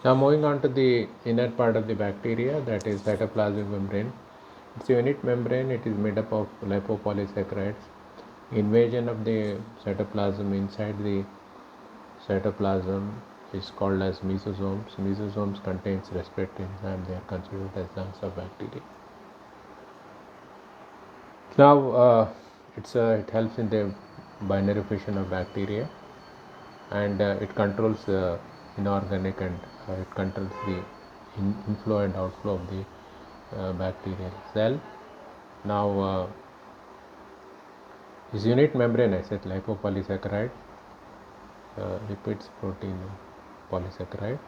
Now moving on to the inner part of the bacteria, that is cytoplasmic membrane. It's a unit membrane. It is made up of lipopolysaccharides. Invasion of the cytoplasm inside the cytoplasm is called as mesosomes. Mesosomes contains respiratory enzymes. They are considered as lungs of bacteria. Now it helps in the binary fission of bacteria, and it controls inorganic, and it controls the inflow and outflow of the bacterial cell. Now this unit membrane, I said lipopolysaccharide, lipids, protein, polysaccharide,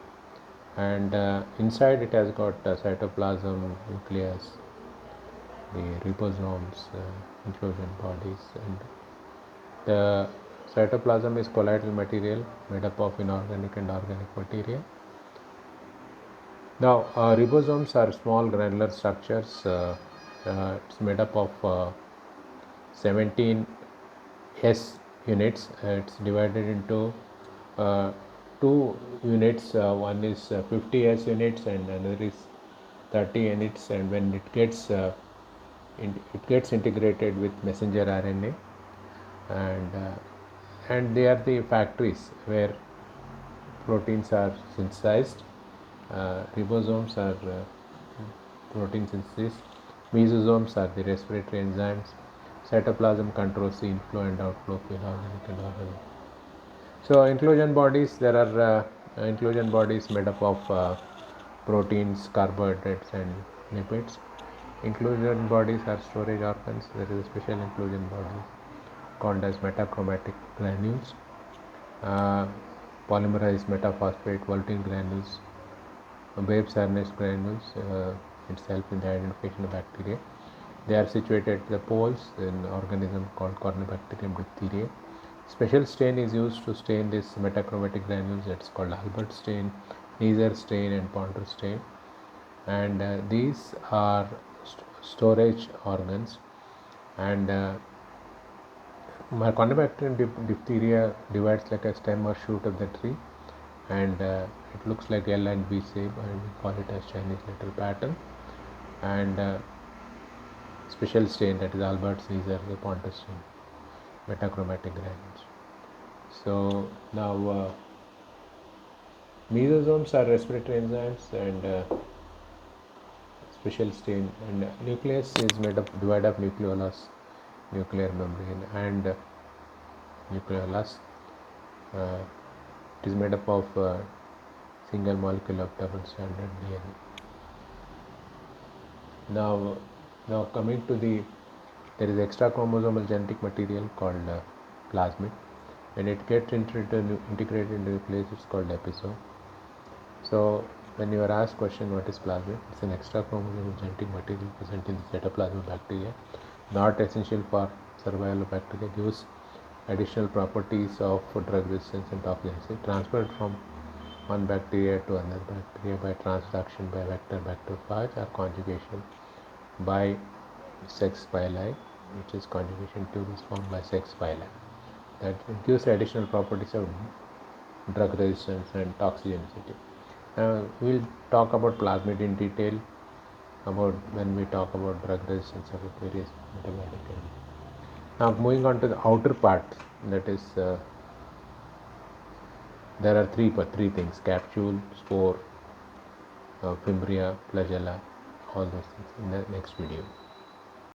and inside it has got cytoplasm, nucleus, the ribosomes, inclusion bodies, and the cytoplasm is colloidal material made up of inorganic and organic material. Now ribosomes are small granular structures. It's made up of 17 S units. It's divided into two units. One is 50 S units and another is 30 units, and when it gets integrated with messenger RNA, and they are the factories where proteins are synthesized. Ribosomes are protein synthesis. Mesosomes are the respiratory enzymes. Cytoplasm controls the inflow and outflow of inorganic and organic. So inclusion bodies, there are inclusion bodies made up of proteins, carbohydrates, and lipids. Inclusion bodies are storage organs. There is a special inclusion body called as metachromatic granules, polymerized metaphosphate volatile granules, Babes-Sarnes granules. Itself in the identification of bacteria. They are situated at the poles in an organism called Corynebacterium diphtheriae. Special stain is used to stain these metachromatic granules. It's called Albert stain, Neisser stain, and Ponder stain. And these are storage organs. And Corynebacterium diphtheria divides like a stem or shoot of the tree, and it looks like L and V shape, and we call it as Chinese letter pattern. And special stain, that is Albert's, Neisser, the Ponder stain, metachromatic granules. So now mesosomes are respiratory enzymes, and special stain, and nucleus is made up divide of nucleolus, nuclear membrane, and nucleolus. It is made up of single molecule of double stranded DNA. Now coming to there is extra chromosomal genetic material called plasmid. When it gets integrated into nucleus, it's called episome. So when you are asked question what is plasmid, it's an extra chromosomal genetic material present in the cytoplasm of bacteria, not essential for survival of bacteria, gives additional properties of drug resistance and toxicity, transferred from one bacteria to another bacteria by transduction by vector-bacteriophage or conjugation by sex phyli, which is conjugation tube is formed by sex phyli. That gives additional properties of drug resistance and toxicity. We'll talk about plasmid in detail about when we talk about drug resistance of various metabolic agents. Now moving on to the outer part, that is there are three things: capsule, spore, fimbria, flagella, all those things in the next video.